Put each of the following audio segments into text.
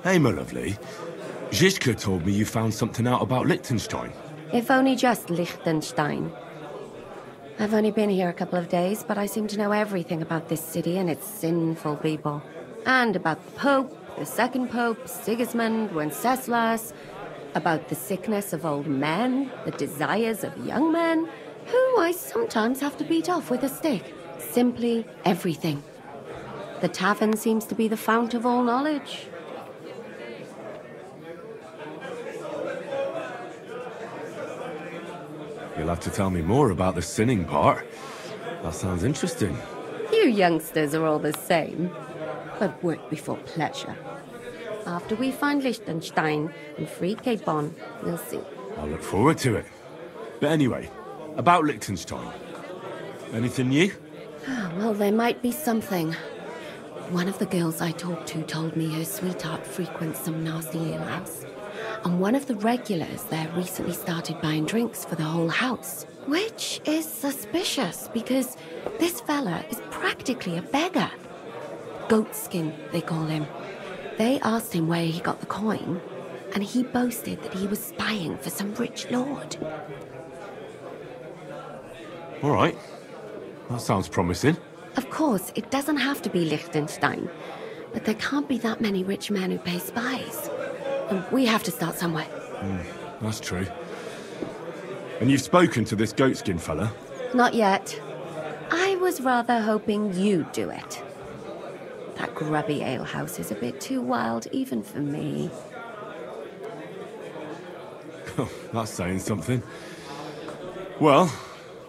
Hey, my lovely. Zizka told me you found something out about Liechtenstein. If only just Liechtenstein. I've only been here a couple of days, but I seem to know everything about this city and its sinful people. And about the Pope, the second Pope, Sigismund, Wenceslas, about the sickness of old men, the desires of young men, who I sometimes have to beat off with a stick. Simply everything. The tavern seems to be the fount of all knowledge. You'll have to tell me more about the sinning part. That sounds interesting. You youngsters are all the same. But work before pleasure. After we find Liechtenstein and free Cape Bon, we'll see. I'll look forward to it. But anyway, about Liechtenstein. Anything new? Well, there might be something. One of the girls I talked to told me her sweetheart frequents some nasty alehouse. And one of the regulars there recently started buying drinks for the whole house. Which is suspicious, because this fella is practically a beggar. Goatskin, they call him. They asked him where he got the coin, and he boasted that he was spying for some rich lord. All right. That sounds promising. Of course, it doesn't have to be Liechtenstein, but there can't be that many rich men who pay spies. And we have to start somewhere. That's true. And you've spoken to this goatskin fella? Not yet. I was rather hoping you'd do it. That grubby alehouse is a bit too wild, even for me. That's saying something. Well,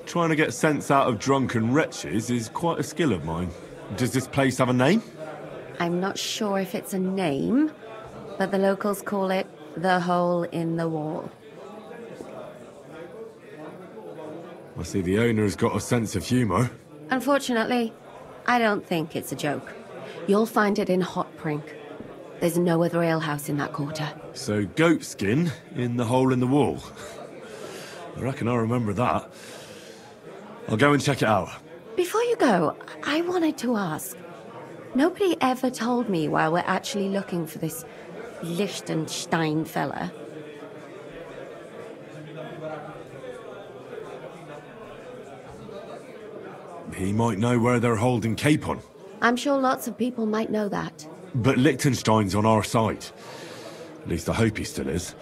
trying to get sense out of drunken wretches is quite a skill of mine. Does this place have a name? I'm not sure if it's a name, but the locals call it the Hole in the Wall. I see the owner's got a sense of humour. Unfortunately, I don't think it's a joke. You'll find it in Hotprink. There's no other alehouse in that quarter. So goatskin in the hole in the wall. I reckon I remember that. I'll go and check it out. Before you go, I wanted to ask. Nobody ever told me why we're actually looking for this Liechtenstein fella. He might know where they're holding Capon. I'm sure lots of people might know that. But Liechtenstein's on our side. At least I hope he still is.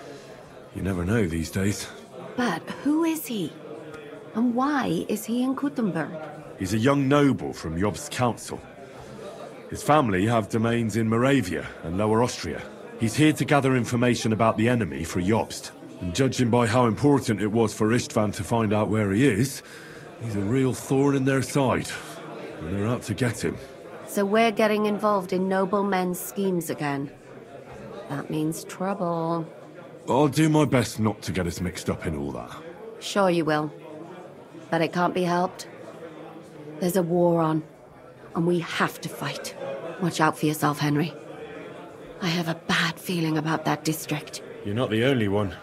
You never know these days. But who is he? And why is he in Kuttenberg? He's a young noble from Jobst's council. His family have domains in Moravia and Lower Austria. He's here to gather information about the enemy for Jobst. And judging by how important it was for Istvan to find out where he is, he's a real thorn in their side. And they're out to get him. So we're getting involved in noblemen's schemes again. That means trouble. I'll do my best not to get us mixed up in all that. Sure you will. But it can't be helped. There's a war on, and we have to fight. Watch out for yourself, Henry. I have a bad feeling about that district. You're not the only one.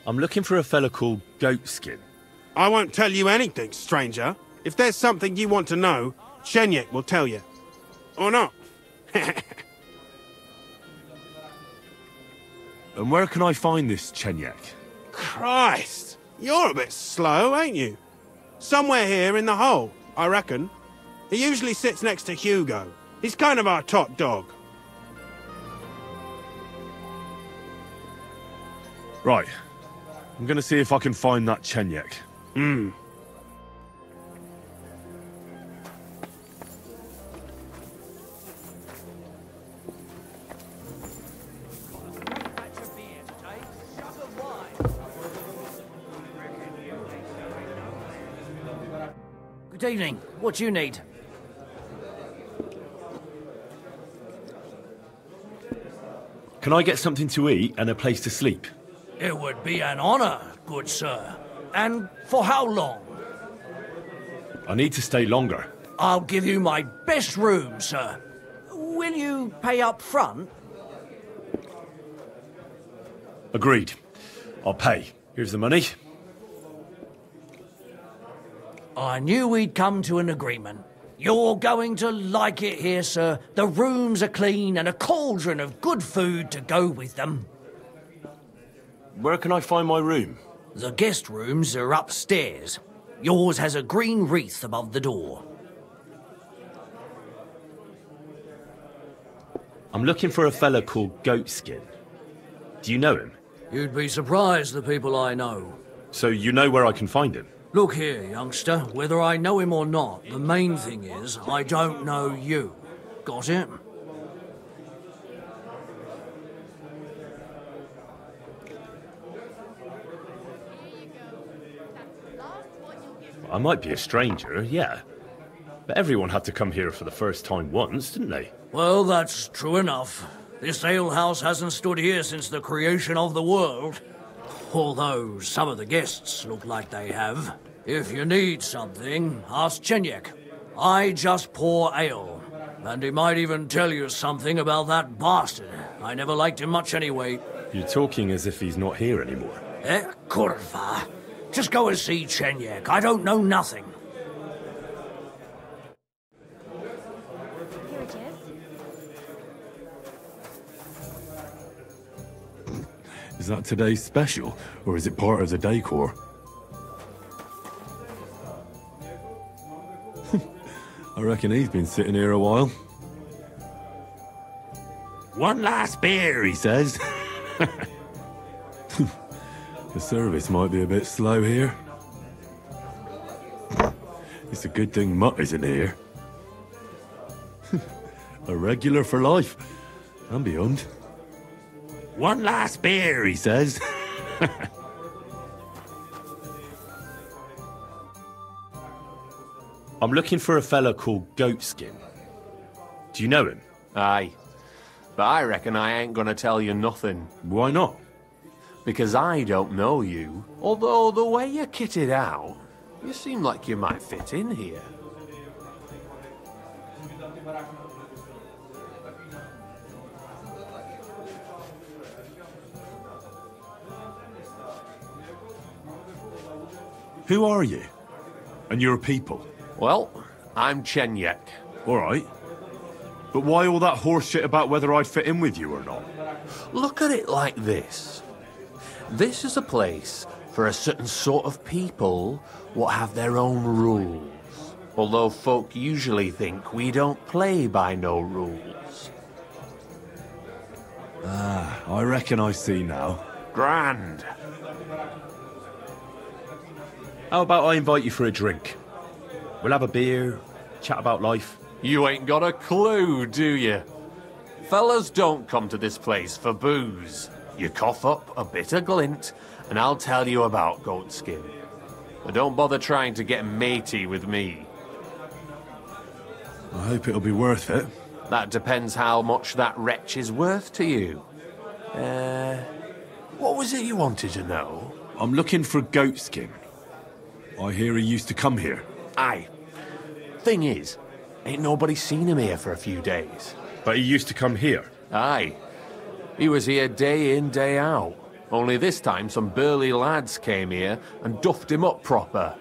I'm looking for a fella called Goatskin. I won't tell you anything, stranger. If there's something you want to know, Shenyek will tell you. Or not. And where can I find this Shenyek? Christ! You're a bit slow, ain't you? Somewhere here in the hole, I reckon. He usually sits next to Hugo. He's kind of our top dog. Right. I'm gonna see if I can find that Shenyek. Good evening. What do you need? Can I get something to eat and a place to sleep? It would be an honor, good sir. And for how long? I need to stay longer. I'll give you my best room, sir. Will you pay up front? Agreed. I'll pay. Here's the money. I knew we'd come to an agreement. You're going to like it here, sir. The rooms are clean and a cauldron of good food to go with them. Where can I find my room? The guest rooms are upstairs. Yours has a green wreath above the door. I'm looking for a fella called Goatskin. Do you know him? You'd be surprised the people I know. So you know where I can find him? Look here, youngster. Whether I know him or not, the main thing is I don't know you. Got it? I might be a stranger, yeah. But everyone had to come here for the first time once, didn't they? Well, that's true enough. This alehouse hasn't stood here since the creation of the world. Although some of the guests look like they have. If you need something, ask Chenyek. I just pour ale. And he might even tell you something about that bastard. I never liked him much anyway. You're talking as if he's not here anymore. Kurva. Just go and see Chenyek. I don't know nothing. Here it is. Is that today's special, or is it part of the decor? I reckon he's been sitting here a while. One last beer, he says. The service might be a bit slow here. It's a good thing Mutt isn't here. A regular for life, and beyond. One last beer, he says. I'm looking for a fella called Goatskin. Do you know him? Aye. But I reckon I ain't gonna tell you nothing. Why not? Because I don't know you. Although the way you're kitted out, you seem like you might fit in here. Who are you? And your people? Well, I'm Chenyek. All right. But why all that horse shit about whether I'd fit in with you or not? Look at it like this. This is a place for a certain sort of people what have their own rules. Although folk usually think we don't play by no rules. I reckon I see now. Grand. How about I invite you for a drink? We'll have a beer, chat about life. You ain't got a clue, do you? Fellas don't come to this place for booze. You cough up a bit of glint, and I'll tell you about Goatskin. But don't bother trying to get matey with me. I hope it'll be worth it. That depends how much that wretch is worth to you. What was it you wanted to know? I'm looking for Goatskin. I hear he used to come here. Aye. Thing is, ain't nobody seen him here for a few days. But he used to come here. Aye. He was here day in, day out. Only this time some burly lads came here and duffed him up proper.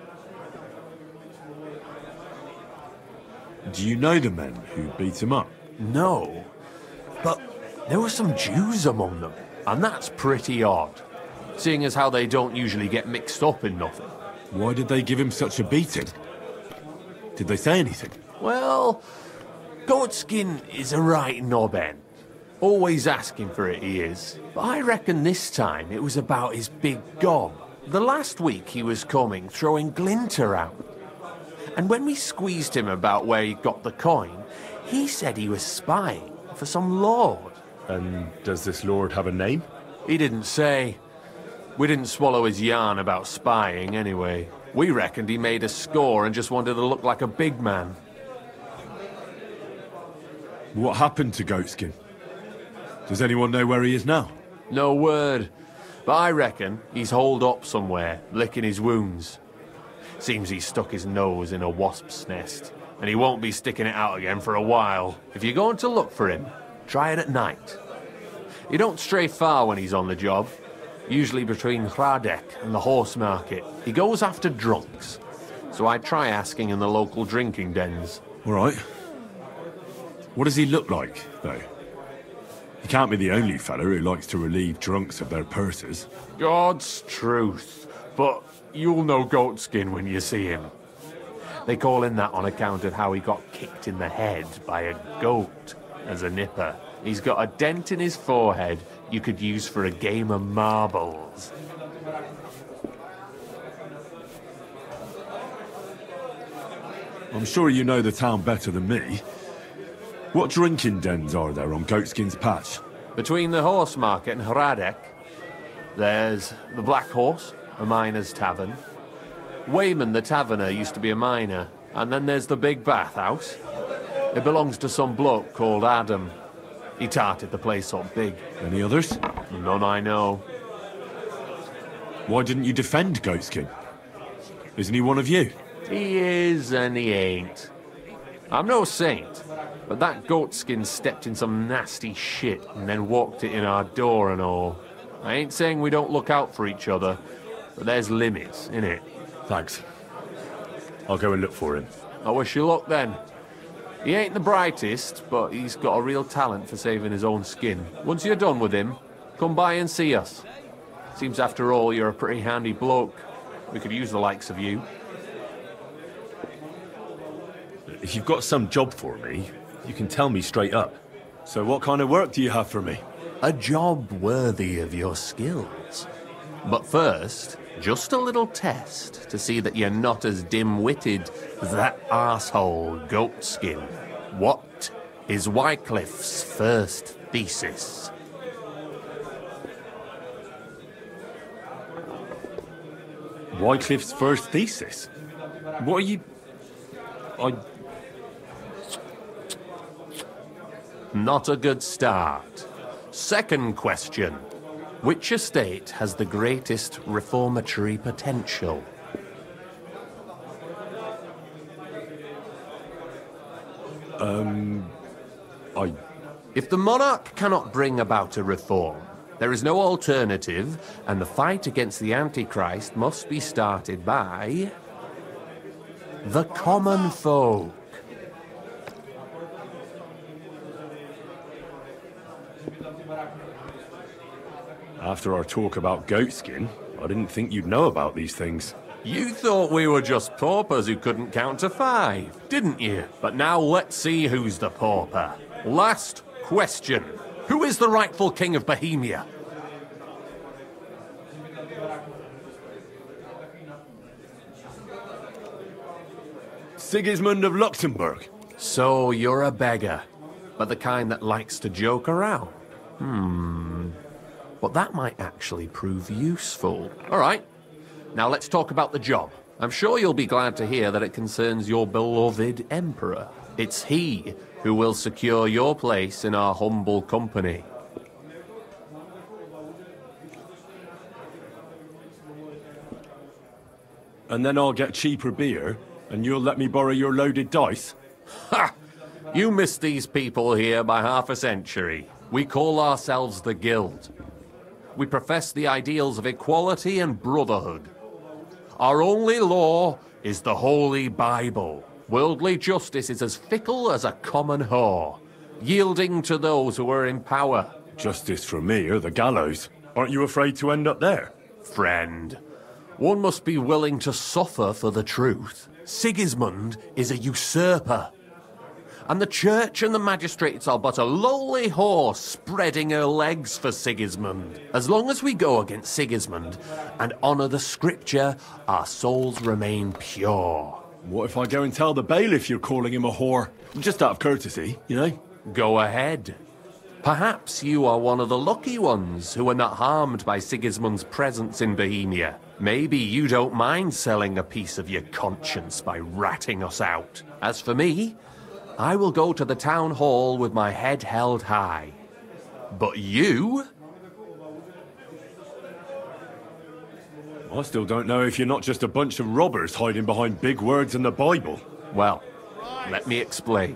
Do you know the men who beat him up? No. But there were some Jews among them, and that's pretty odd. Seeing as how they don't usually get mixed up in nothing. Why did they give him such a beating? Did they say anything? Well, Goatskin is a right knobhead. Always asking for it, he is. But I reckon this time it was about his big gob. The last week he was coming, throwing glint around. And when we squeezed him about where he got the coin, he said he was spying for some lord. And does this lord have a name? He didn't say. We didn't swallow his yarn about spying, anyway. We reckoned he made a score and just wanted to look like a big man. What happened to Goatskin? Does anyone know where he is now? No word. But I reckon he's holed up somewhere, licking his wounds. Seems he stuck his nose in a wasp's nest. and he won't be sticking it out again for a while. If you're going to look for him, try it at night. You don't stray far when he's on the job. Usually between Hradek and the horse market. He goes after drunks. So I try asking in the local drinking dens. All right. What does he look like, though? He can't be the only fella who likes to relieve drunks of their purses. God's truth. But you'll know Goatskin when you see him. They call him that on account of how he got kicked in the head by a goat as a nipper. He's got a dent in his forehead you could use for a game of marbles. I'm sure you know the town better than me. What drinking dens are there on Goatskin's Patch? Between the horse market and Hradek, there's the Black Horse, a miner's tavern. Wayman the taverner used to be a miner. And then there's the Big Bathhouse. It belongs to some bloke called Adam. He tarted the place up big. Any others? None I know. Why didn't you defend Goatskin? Isn't he one of you? He is and he ain't. I'm no saint, but that Goatskin stepped in some nasty shit and then walked it in our door and all. I ain't saying we don't look out for each other, but there's limits, innit? Thanks. I'll go and look for him. I wish you luck then. He ain't the brightest, but he's got a real talent for saving his own skin. Once you're done with him, come by and see us. Seems after all you're a pretty handy bloke. We could use the likes of you. If you've got some job for me, you can tell me straight up. So what kind of work do you have for me? A job worthy of your skills. But first, just a little test to see that you're not as dim-witted as that arsehole Goatskin. What is Wycliffe's first thesis? Wycliffe's first thesis? What are you... Not a good start. Second question. Which estate has the greatest reformatory potential? If the monarch cannot bring about a reform, there is no alternative, and the fight against the Antichrist must be started by... the common folk. After our talk about Goatskin, I didn't think you'd know about these things. You thought we were just paupers who couldn't count to 5, didn't you? But now let's see who's the pauper. Last question. Who is the rightful king of Bohemia? Sigismund of Luxembourg. So you're a beggar, but the kind that likes to joke around. But that might actually prove useful. All right, now let's talk about the job. I'm sure you'll be glad to hear that it concerns your beloved emperor. It's he who will secure your place in our humble company. And then I'll get cheaper beer, and you'll let me borrow your loaded dice? Ha! You missed these people here by half a century. We call ourselves the Guild. We profess the ideals of equality and brotherhood. Our only law is the Holy Bible. Worldly justice is as fickle as a common whore, yielding to those who are in power. Justice for me or the gallows. Aren't you afraid to end up there? Friend, one must be willing to suffer for the truth. Sigismund is a usurper. And the church and the magistrates are but a lowly horse spreading her legs for Sigismund. As long as we go against Sigismund and honour the scripture, our souls remain pure. What if I go and tell the bailiff you're calling him a whore? Just out of courtesy, you know? Go ahead. Perhaps you are one of the lucky ones who are not harmed by Sigismund's presence in Bohemia. Maybe you don't mind selling a piece of your conscience by ratting us out. As for me, I will go to the town hall with my head held high. But you? I still don't know if you're not just a bunch of robbers hiding behind big words in the Bible. Well, Let me explain.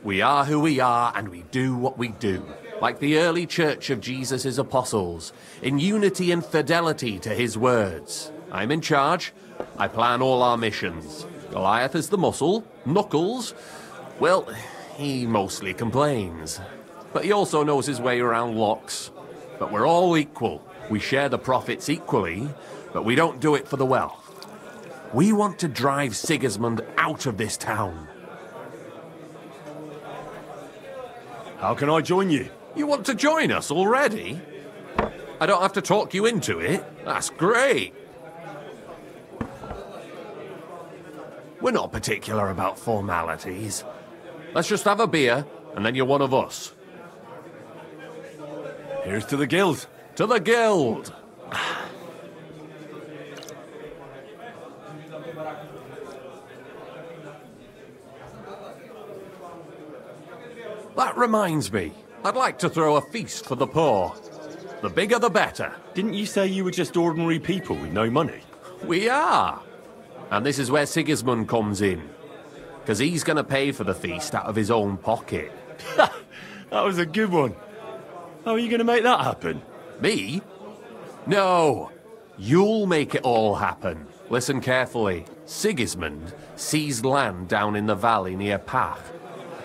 We are who we are, and we do what we do. Like the early church of Jesus' apostles, in unity and fidelity to his words. I'm in charge. I plan all our missions. Goliath is the muscle. Knuckles, well, he mostly complains. But he also knows his way around locks. But we're all equal. We share the profits equally, but we don't do it for the wealth. We want to drive Sigismund out of this town. How can I join you? You want to join us already? I don't have to talk you into it. That's great. We're not particular about formalities. Let's just have a beer, and then you're one of us. Here's to the guild. To the guild! That reminds me. I'd like to throw a feast for the poor. The bigger the better. Didn't you say you were just ordinary people with no money? We are. And this is where Sigismund comes in. Because he's going to pay for the feast out of his own pocket. That was a good one. How are you going to make that happen? Me? No. You'll make it all happen. Listen carefully. Sigismund seized land down in the valley near Pach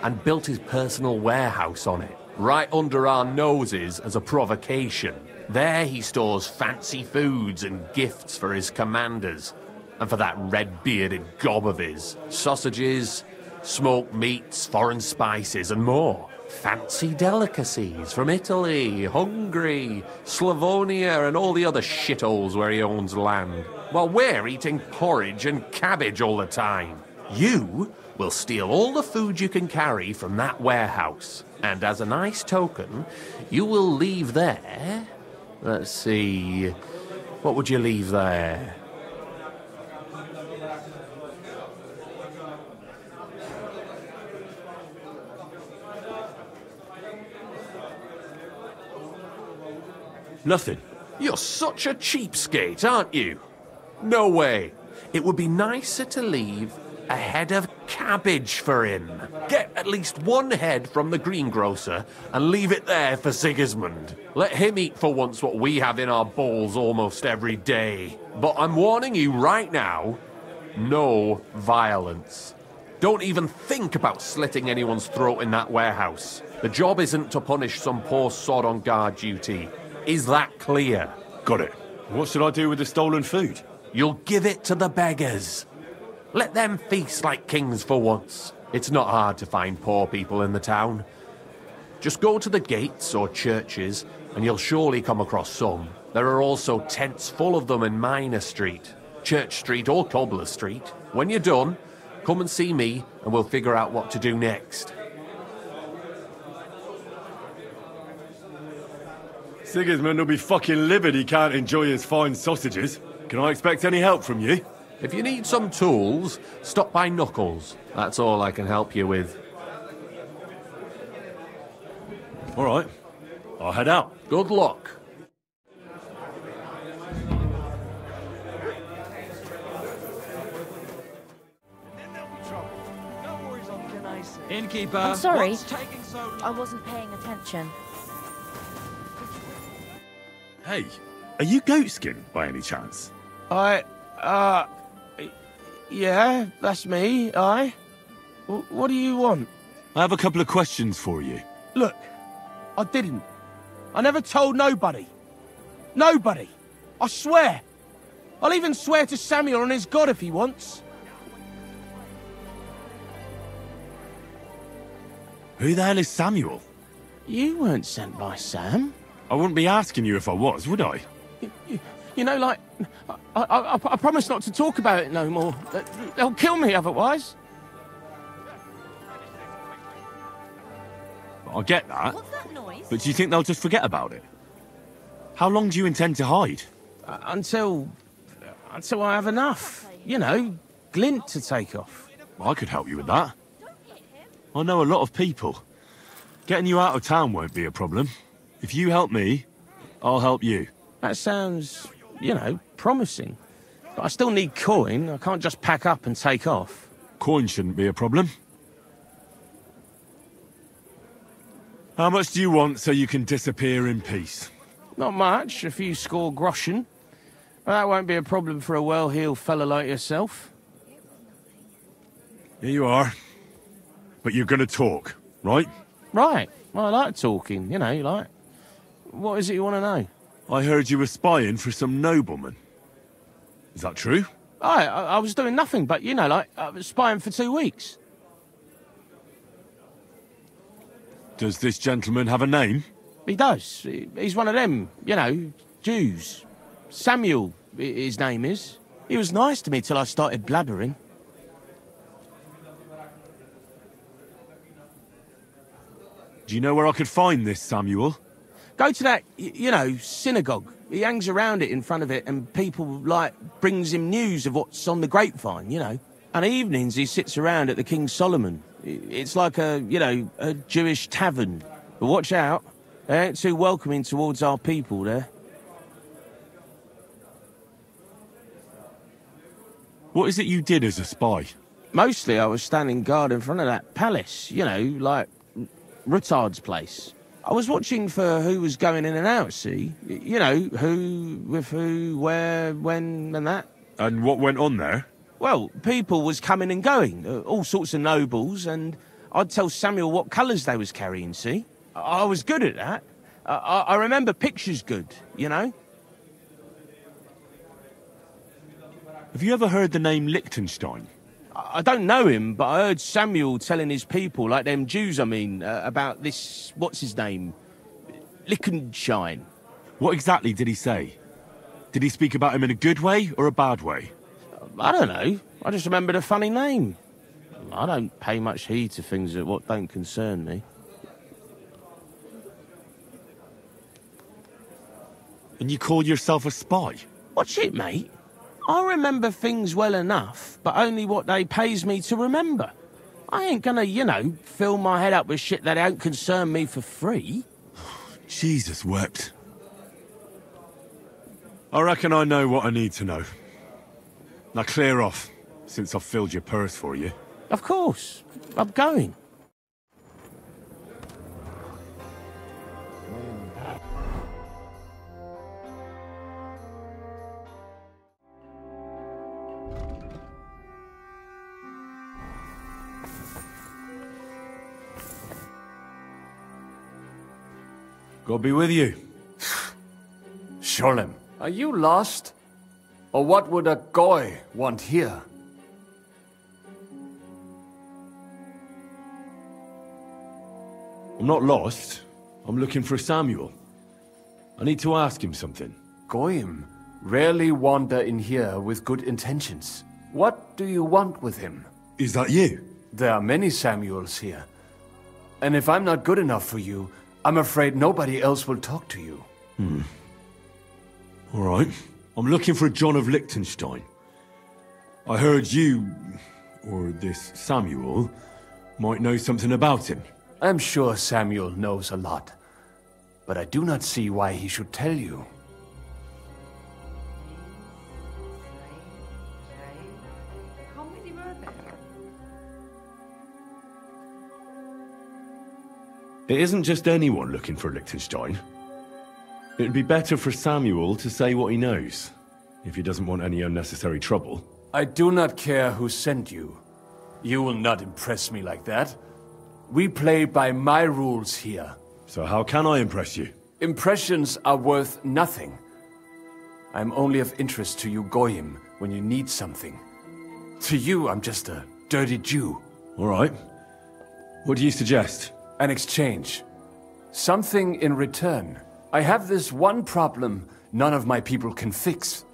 and built his personal warehouse on it, right under our noses as a provocation. There he stores fancy foods and gifts for his commanders, and for that red-bearded gob of his. Sausages, smoked meats, foreign spices, and more. Fancy delicacies from Italy, Hungary, Slavonia, and all the other shitholes where he owns land. While we're eating porridge and cabbage all the time. You will steal all the food you can carry from that warehouse. And as a nice token, you will leave there... Let's see... What would you leave there? Nothing. You're such a cheapskate, aren't you? No way. It would be nicer to leave a head of cabbage for him. Get at least one head from the greengrocer and leave it there for Sigismund. Let him eat for once what we have in our bowls almost every day. But I'm warning you right now, no violence. Don't even think about slitting anyone's throat in that warehouse. The job isn't to punish some poor sod on guard duty. Is that clear? Got it. What should I do with the stolen food? You'll give it to the beggars. Let them feast like kings for once. It's not hard to find poor people in the town. Just go to the gates or churches, and you'll surely come across some. There are also tents full of them in Minor Street, Church Street or Cobbler Street. When you're done, come and see me, and we'll figure out what to do next. Sigismund will be fucking livid he can't enjoy his fine sausages. Can I expect any help from you? If you need some tools, stop by Knuckles. That's all I can help you with. All right. I'll head out. Good luck. Innkeeper, I'm sorry. what's taking so long? I wasn't paying attention. Hey, are you Goatskin by any chance? Yeah, that's me, aye. What do you want? I have a couple of questions for you. Look, I didn't. I never told nobody. Nobody. I swear. I'll even swear to Samuel and his God if he wants. Who the hell is Samuel? You weren't sent by Sam. I wouldn't be asking you if I was, would I? You know, like, I promise not to talk about it no more. They'll kill me otherwise. I get that. What's that noise? But do you think they'll just forget about it? How long do you intend to hide? Until I have enough. You know, glint to take off. I could help you with that. I know a lot of people. Getting you out of town won't be a problem. If you help me, I'll help you. That sounds, you know, promising. But I still need coin. I can't just pack up and take off. Coin shouldn't be a problem. How much do you want so you can disappear in peace? Not much, a few score groschen. But that won't be a problem for a well-heeled fella like yourself. Here you are. But you're gonna talk, right? Right. Well, I like talking, you know, like... What is it you want to know? I heard you were spying for some nobleman. Is that true? I was doing nothing but, you know, like, I was spying for 2 weeks. Does this gentleman have a name? He does. He's one of them, you know, Jews. Samuel, his name is. He was nice to me till I started blabbering. Do you know where I could find this Samuel? Go to that, you know, synagogue. He hangs around it in front of it and people, like, brings him news of what's on the grapevine, you know. And evenings he sits around at the King Solomon. It's like a, you know, a Jewish tavern. But watch out, they ain't too welcoming towards our people there. What is it you did as a spy? Mostly I was standing guard in front of that palace, you know, like Rutard's place. I was watching for who was going in and out, see? You know, who, with who, where, when, and that. And what went on there? Well, people was coming and going, all sorts of nobles, and I'd tell Samuel what colours they was carrying, see? I was good at that. I remember pictures good, you know? Have you ever heard the name Liechtenstein? I don't know him, but I heard Samuel telling his people, like them Jews, I mean, about this, what's his name? Liechtenstein. What exactly did he say? Did he speak about him in a good way or a bad way? I don't know. I just remembered a funny name. I don't pay much heed to things that what don't concern me. And you call yourself a spy? What's it, mate? I remember things well enough, but only what they pays me to remember. I ain't gonna, you know, fill my head up with shit that don't concern me for free. Jesus wept. I reckon I know what I need to know. Now clear off, since I've filled your purse for you. Of course. I'm going. God be with you. Sholem, are you lost? Or what would a goy want here? I'm not lost. I'm looking for Samuel. I need to ask him something. Goyim rarely wander in here with good intentions. What do you want with him? Is that you? There are many Samuels here. And if I'm not good enough for you, I'm afraid nobody else will talk to you. All right. I'm looking for John of Liechtenstein. I heard you, or this Samuel, might know something about him. I'm sure Samuel knows a lot, but I do not see why he should tell you. It isn't just anyone looking for Liechtenstein. It'd be better for Samuel to say what he knows, if he doesn't want any unnecessary trouble. I do not care who sent you. You will not impress me like that. We play by my rules here. So how can I impress you? Impressions are worth nothing. I'm only of interest to you Goyim when you need something. To you, I'm just a dirty Jew. All right. What do you suggest? An exchange. Something in return. I have this one problem none of my people can fix.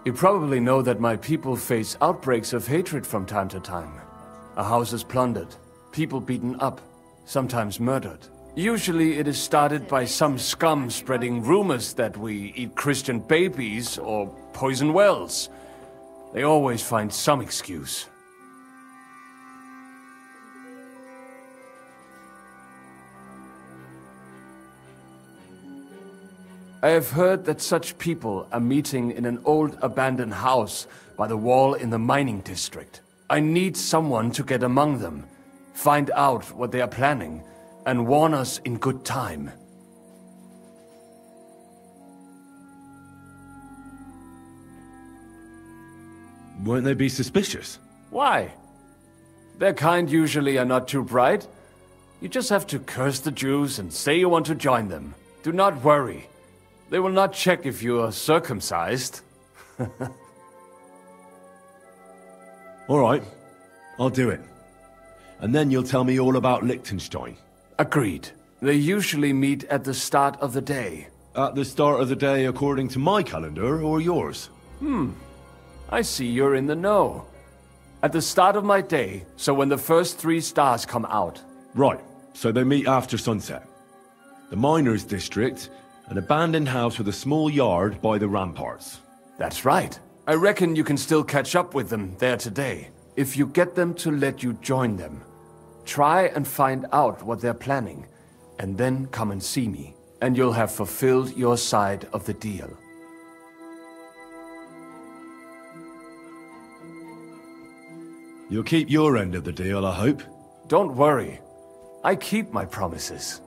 You probably know that my people face outbreaks of hatred from time to time. A house is plundered, people beaten up, sometimes murdered. Usually it is started by some scum spreading rumors that we eat Christian babies or poison wells. They always find some excuse. I have heard that such people are meeting in an old abandoned house by the wall in the mining district. I need someone to get among them, find out what they are planning, and warn us in good time. Won't they be suspicious? Why? Their kind usually are not too bright. You just have to curse the Jews and say you want to join them. Do not worry. They will not check if you are circumcised. All right, I'll do it. And then you'll tell me all about Liechtenstein. Agreed. They usually meet at the start of the day. At the start of the day according to my calendar, or yours? I see you're in the know. At the start of my day, so when the first 3 stars come out. Right, so they meet after sunset. The miners' district, an abandoned house with a small yard by the ramparts. That's right. I reckon you can still catch up with them there today. If you get them to let you join them. Try and find out what they're planning, and then come and see me, and you'll have fulfilled your side of the deal. You'll keep your end of the deal, I hope. Don't worry. I keep my promises.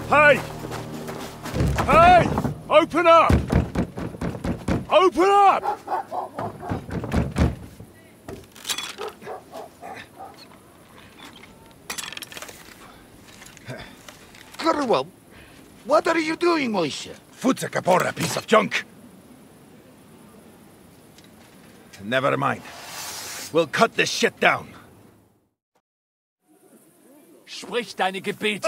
Hey! Hey! Open up! Open up! Kurwa, what are you doing, Moishe? Foot's a caporra, piece of junk. Never mind. We'll cut this shit down. Sprich deine Gebete.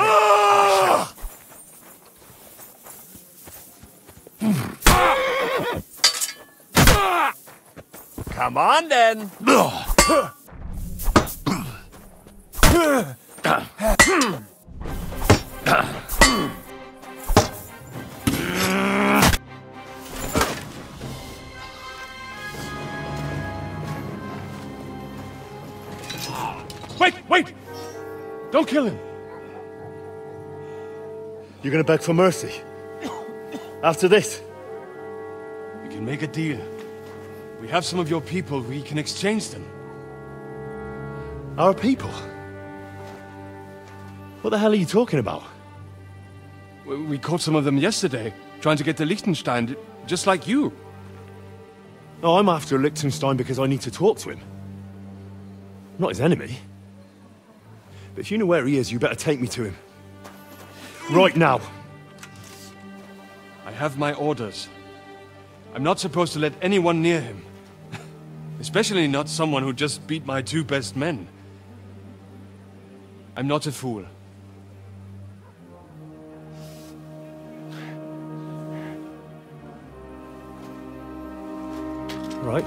Come on, then. Wait! Don't kill him! You're gonna beg for mercy? After this? We can make a deal. We have some of your people, we can exchange them. Our people? What the hell are you talking about? We caught some of them yesterday, trying to get to Liechtenstein, just like you. No, I'm after Liechtenstein because I need to talk to him. I'm not his enemy. But if you know where he is, you better take me to him. Right now. I have my orders. I'm not supposed to let anyone near him. Especially not someone who just beat my 2 best men. I'm not a fool. Right.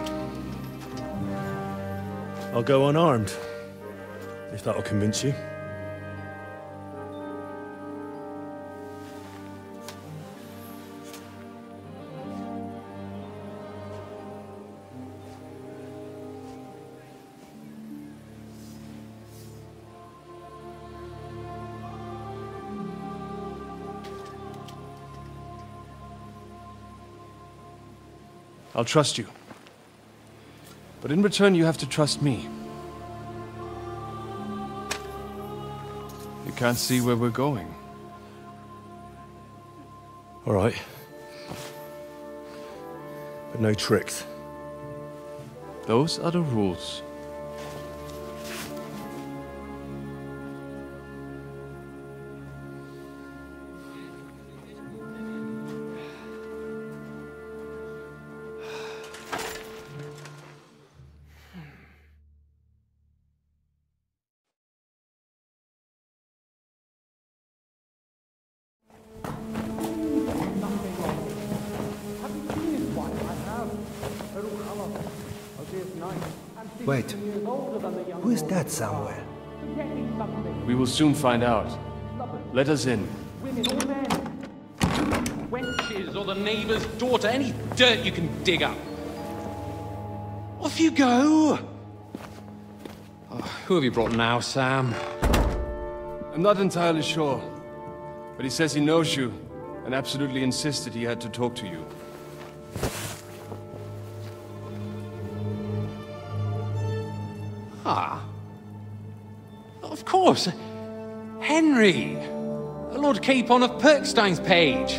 I'll go unarmed. If that'll convince you. I'll trust you. But in return, you have to trust me. You can't see where we're going. All right. But no tricks. Those are the rules. Wait, who is that somewhere? We will soon find out. Let us in. Wenches or the neighbour's daughter, any dirt you can dig up. Off you go! Oh, who have you brought now, Sam? I'm not entirely sure, but he says he knows you and absolutely insisted he had to talk to you. Ah. Of course. Henry. Lord Capon of Perkstein's page.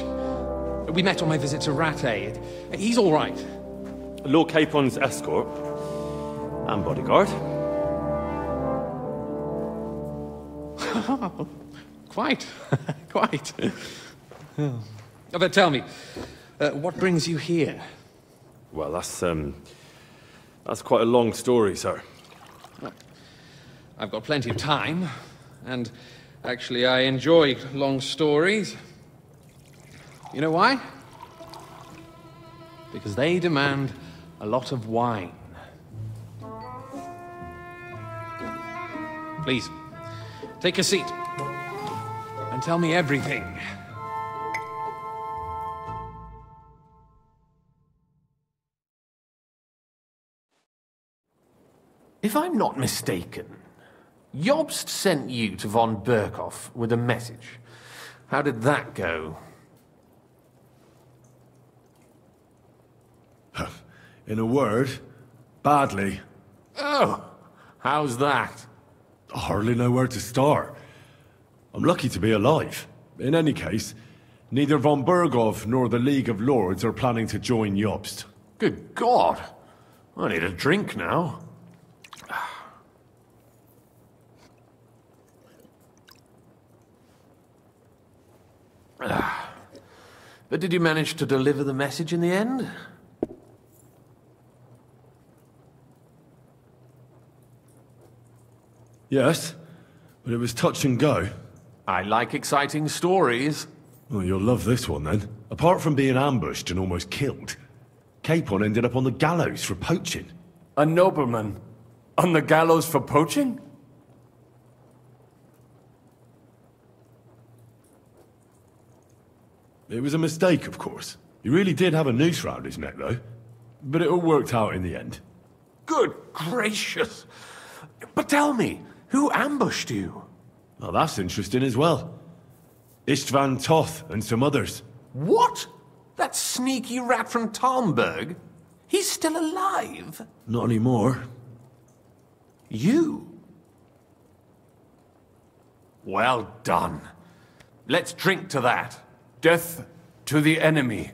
We met on my visit to Rattay. He's all right. Lord Capon's escort and bodyguard. Quite. Quite. Oh, but tell me, what brings you here? Well, that's quite a long story, sir. Well, I've got plenty of time, and actually I enjoy long stories. You know why? Because they demand a lot of wine. Please, take a seat and tell me everything. If I'm not mistaken, Jobst sent you to von Berkhoff with a message. How did that go? In a word, badly. Oh, how's that? I hardly know where to start. I'm lucky to be alive. In any case, neither von Berghoff nor the League of Lords are planning to join Jobst. Good God! I need a drink now. But did you manage to deliver the message in the end? Yes, but it was touch and go. I like exciting stories. Well, you'll love this one then. Apart from being ambushed and almost killed, Capon ended up on the gallows for poaching. A nobleman? On the gallows for poaching? It was a mistake, of course. He really did have a noose round his neck, though. But it all worked out in the end. Good gracious! But tell me, who ambushed you? Well, that's interesting as well. Istvan Toth and some others. What? That sneaky rat from Talmberg? He's still alive? Not anymore. You? Well done. Let's drink to that. Death to the enemy.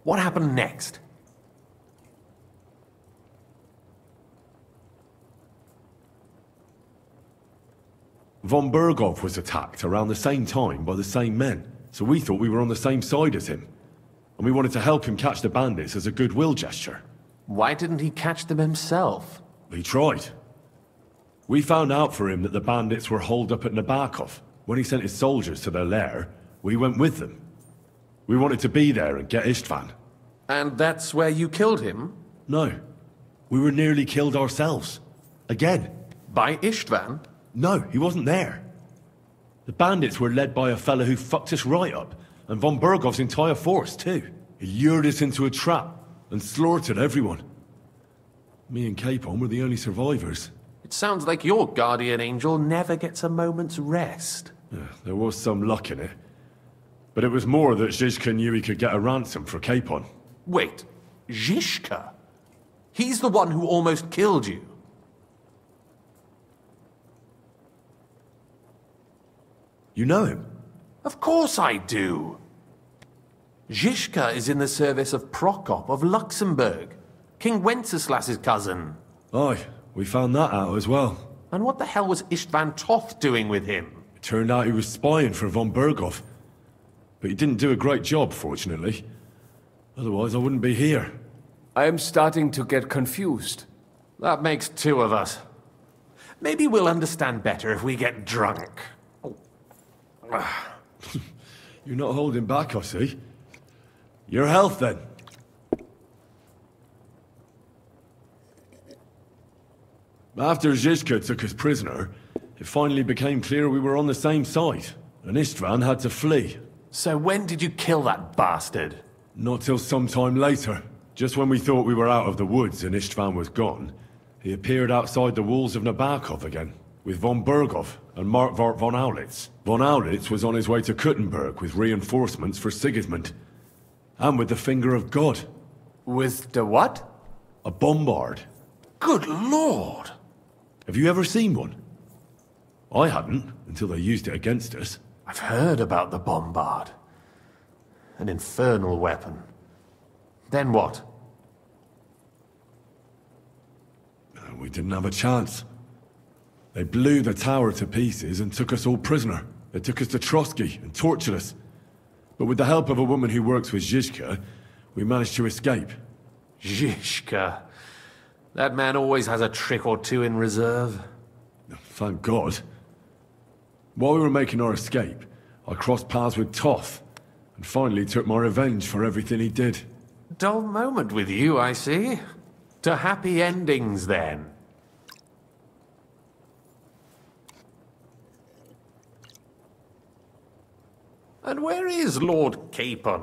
What happened next? Von Berghoff was attacked around the same time by the same men, so we thought we were on the same side as him. And we wanted to help him catch the bandits as a goodwill gesture. Why didn't he catch them himself? He tried. We found out for him that the bandits were holed up at Nabokov. When he sent his soldiers to their lair, we went with them. We wanted to be there and get Istvan. And that's where you killed him? No. We were nearly killed ourselves. Again. By Istvan? No, he wasn't there. The bandits were led by a fella who fucked us right up, and von Berghoff's entire force, too. He lured us into a trap and slaughtered everyone. Me and Capon were the only survivors. It sounds like your guardian angel never gets a moment's rest. Yeah, there was some luck in it. But it was more that Zizka knew he could get a ransom for Capon. Wait, Zizka? He's the one who almost killed you. You know him? Of course I do. Zizka is in the service of Prokop of Luxembourg, King Wenceslas's cousin. Aye, we found that out as well. And what the hell was Istvan Toth doing with him? It turned out he was spying for von Berghoff. But he didn't do a great job, fortunately. Otherwise, I wouldn't be here. I am starting to get confused. That makes two of us. Maybe we'll understand better if we get drunk. You're not holding back, I see. Your health, then. After Zizka took us prisoner, it finally became clear we were on the same side, and Istvan had to flee. So when did you kill that bastard? Not till some time later. Just when we thought we were out of the woods and Istvan was gone, he appeared outside the walls of Nabokov again, with von Bergov and Markvart von Aulitz. Von Aulitz was on his way to Kuttenberg with reinforcements for Sigismund. And with the finger of God. With the what? A bombard. Good lord! Have you ever seen one? I hadn't, until they used it against us. I've heard about the bombard. An infernal weapon. Then what? We didn't have a chance. They blew the tower to pieces and took us all prisoner. They took us to Trotsky and tortured us. But with the help of a woman who works with Zizka, we managed to escape. Zizka. That man always has a trick or two in reserve. Thank God. While we were making our escape, I crossed paths with Toth, and finally took my revenge for everything he did. Dull moment with you, I see. To happy endings, then. And where is Lord Capon?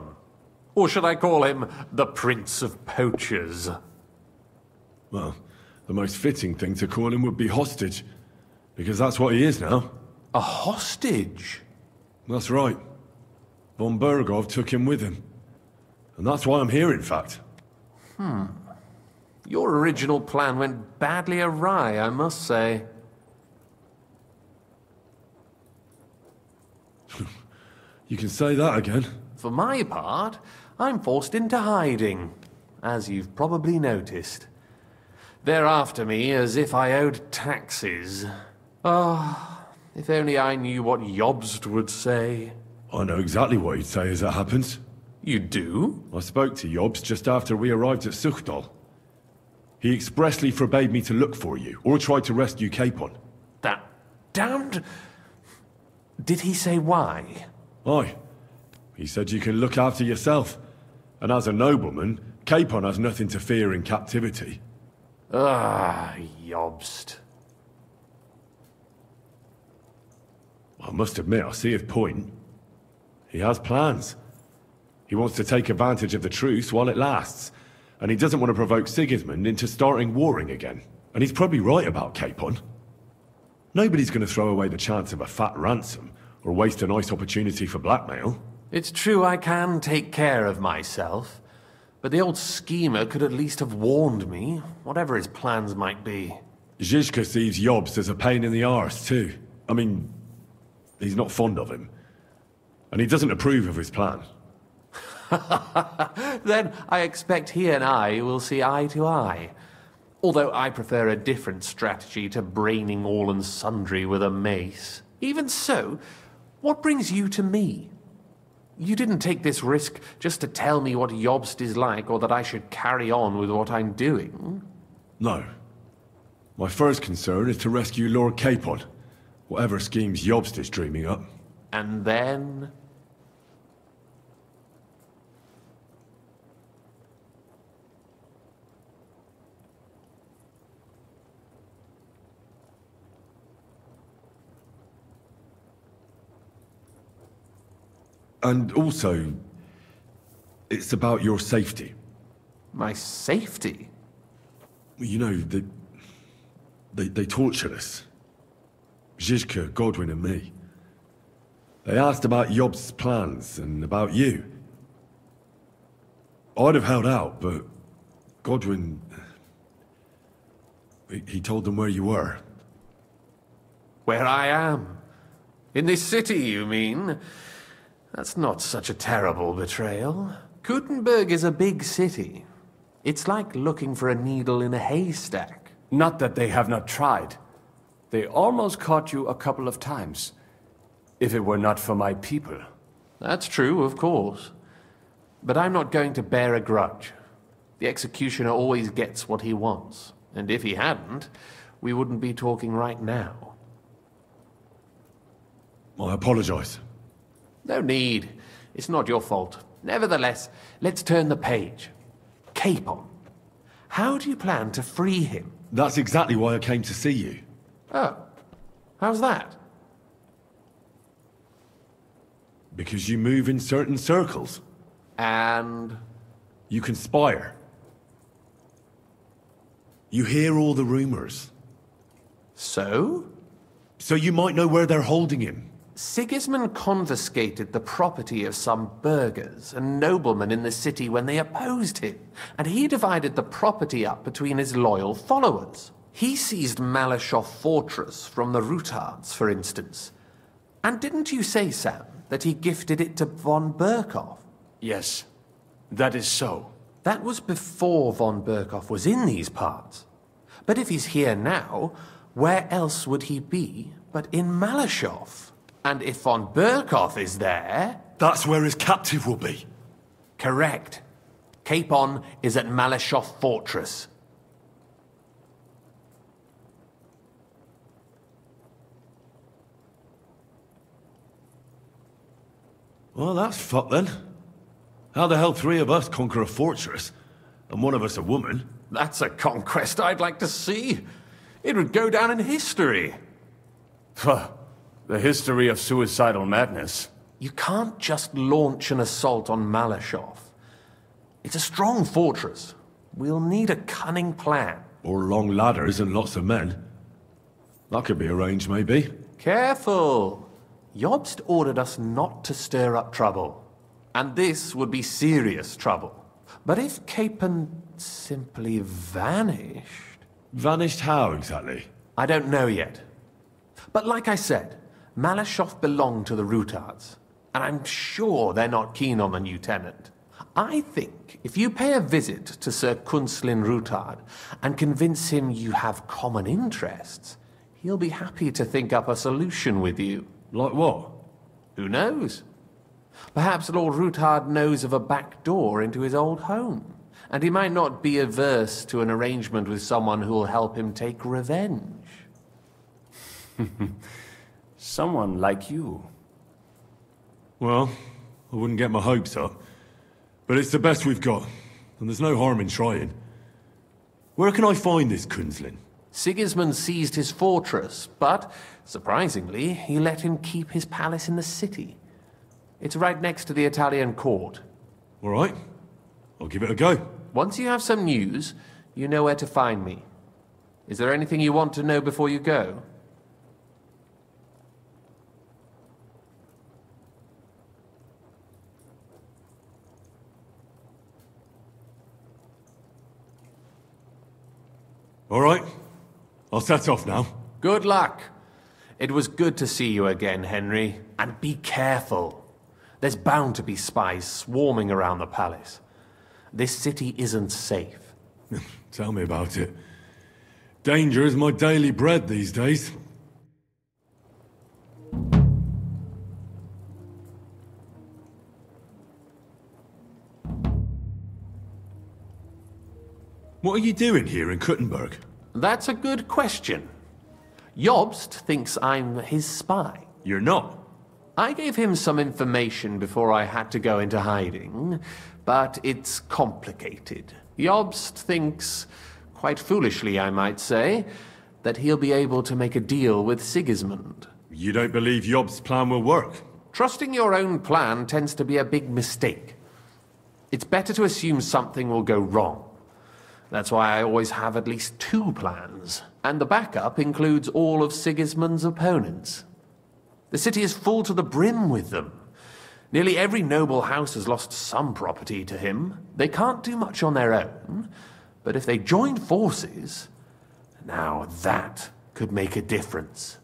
Or should I call him the Prince of Poachers? Well, the most fitting thing to call him would be hostage, because that's what he is now. A hostage? That's right. Von Bergov took him with him. And that's why I'm here, in fact. Your original plan went badly awry, I must say. You can say that again. For my part, I'm forced into hiding, as you've probably noticed. They're after me as if I owed taxes. Ah, if only I knew what Jobst would say. I know exactly what he'd say as it happens. You do? I spoke to Jobst just after we arrived at Suchdal. He expressly forbade me to look for you, or try to rescue Capon. That damned... Did he say why? Aye. He said you can look after yourself. And as a nobleman, Capon has nothing to fear in captivity. Ah, Jobst. I must admit, I see his point. He has plans. He wants to take advantage of the truce while it lasts. And he doesn't want to provoke Sigismund into starting warring again. And he's probably right about Capon. Nobody's going to throw away the chance of a fat ransom, or waste a nice opportunity for blackmail. It's true I can take care of myself. But the old schemer could at least have warned me, whatever his plans might be. Zizka sees Jobst as a pain in the arse, too. I mean, he's not fond of him. And he doesn't approve of his plan. Then I expect he and I will see eye to eye. Although I prefer a different strategy to braining all and sundry with a mace. Even so, what brings you to me? You didn't take this risk just to tell me what Jobst is like, or that I should carry on with what I'm doing. No. My first concern is to rescue Lord Capon, whatever schemes Jobst is dreaming up. And then... And also, it's about your safety. My safety? You know, they tortured us. Zizka, Godwin and me. They asked about Jobst's plans and about you. I'd have held out, but Godwin... He told them where you were. Where I am? In this city, you mean? That's not such a terrible betrayal. Kuttenberg is a big city. It's like looking for a needle in a haystack. Not that they have not tried. They almost caught you a couple of times. If it were not for my people. That's true, of course. But I'm not going to bear a grudge. The executioner always gets what he wants. And if he hadn't, we wouldn't be talking right now. I apologize. No need. It's not your fault. Nevertheless, let's turn the page. Capon. How do you plan to free him? That's exactly why I came to see you. Oh. How's that? Because you move in certain circles. And? You conspire. You hear all the rumors. So? So you might know where they're holding him. Sigismund confiscated the property of some burghers and noblemen in the city when they opposed him, and he divided the property up between his loyal followers. He seized Malashov Fortress from the Rutards, for instance. And didn't you say, Sam, that he gifted it to von Berkhoff? Yes, that is so. That was before von Berkhoff was in these parts. But if he's here now, where else would he be but in Malashov? And if von Berkhoff is there... That's where his captive will be. Correct. Capon is at Malashov Fortress. Well, that's fucked then. How the hell 3 of us conquer a fortress, and one of us a woman? That's a conquest I'd like to see. It would go down in history. The history of suicidal madness. You can't just launch an assault on Malashov. It's a strong fortress. We'll need a cunning plan. Or long ladders and lots of men. That could be arranged, maybe. Careful! Jobst ordered us not to stir up trouble. And this would be serious trouble. But if Capon simply vanished... Vanished how, exactly? I don't know yet. But like I said, Malashov belonged to the Rutards. And I'm sure they're not keen on the new tenant. I think if you pay a visit to Sir Kunslin Rutard and convince him you have common interests, he'll be happy to think up a solution with you. Like what? Who knows? Perhaps Lord Rutard knows of a back door into his old home, and he might not be averse to an arrangement with someone who'll help him take revenge. Someone like you. Well, I wouldn't get my hopes up. But it's the best we've got, and there's no harm in trying. Where can I find this Kunslin? Sigismund seized his fortress, but, surprisingly, he let him keep his palace in the city. It's right next to the Italian court. All right. I'll give it a go. Once you have some news, you know where to find me. Is there anything you want to know before you go? All right. I'll set off now. Good luck. It was good to see you again, Henry. And be careful. There's bound to be spies swarming around the palace. This city isn't safe. Tell me about it. Danger is my daily bread these days. What are you doing here in Kuttenberg? That's a good question. Jobst thinks I'm his spy. You're not. I gave him some information before I had to go into hiding, but it's complicated. Jobst thinks, quite foolishly I might say, that he'll be able to make a deal with Sigismund. You don't believe Jobst's plan will work? Trusting your own plan tends to be a big mistake. It's better to assume something will go wrong. That's why I always have at least 2 plans, and the backup includes all of Sigismund's opponents. The city is full to the brim with them. Nearly every noble house has lost some property to him. They can't do much on their own, but if they join forces, now that could make a difference.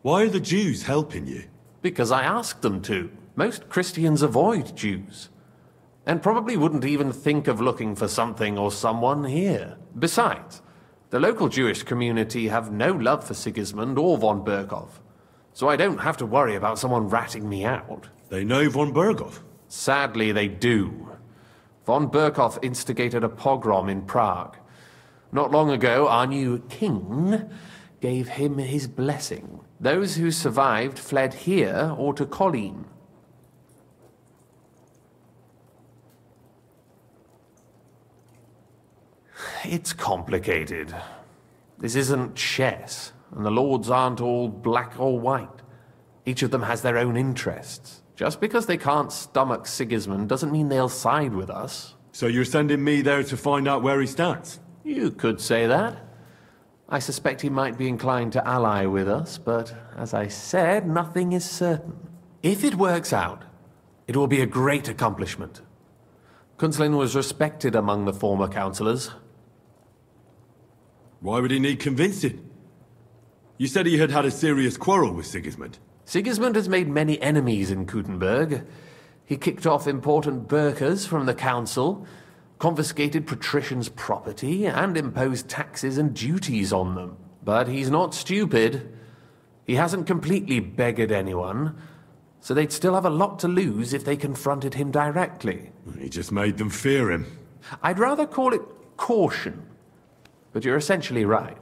Why are the Jews helping you? Because I asked them to. Most Christians avoid Jews. And probably wouldn't even think of looking for something or someone here. Besides, the local Jewish community have no love for Sigismund or von Berkhoff, so I don't have to worry about someone ratting me out. They know von Berkhoff? Sadly, they do. Von Berkhoff instigated a pogrom in Prague. Not long ago, our new king gave him his blessing. Those who survived fled here or to Colleen. It's complicated. This isn't chess, and the lords aren't all black or white. Each of them has their own interests. Just because they can't stomach Sigismund doesn't mean they'll side with us. So you're sending me there to find out where he stands? You could say that. I suspect he might be inclined to ally with us, but as I said, nothing is certain. If it works out, it will be a great accomplishment. Kunslin was respected among the former councillors. Why would he need convincing? You said he had had a serious quarrel with Sigismund. Sigismund has made many enemies in Kuttenberg. He kicked off important burghers from the council, confiscated patricians' property, and imposed taxes and duties on them. But he's not stupid. He hasn't completely beggared anyone, so they'd still have a lot to lose if they confronted him directly. He just made them fear him. I'd rather call it caution, but you're essentially right.